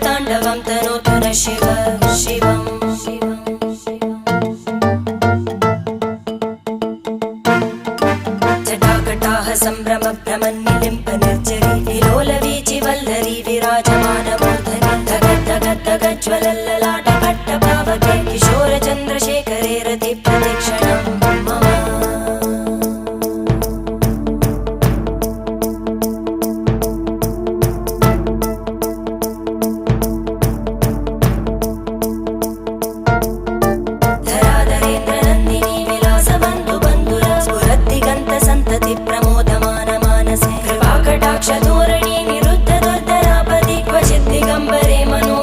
ताण्डवं तनोतु न शिव शिवम् जटाकटाः सम्भ्रम भ्रमन्निलिम्प निर्जरी विलोलवीचि वल्लरी विराजमानमूर्धनि धगज्ज्वलल्ललाटपट्टपावके किशोरचन्द्रशेखरे रति प्रतिक्षणं मम प्रमोदमान मानसे कृपाकटाक्षधोरणी निरुद्ध दुर्धरापदि क्वचित् दिगम्बरे मनो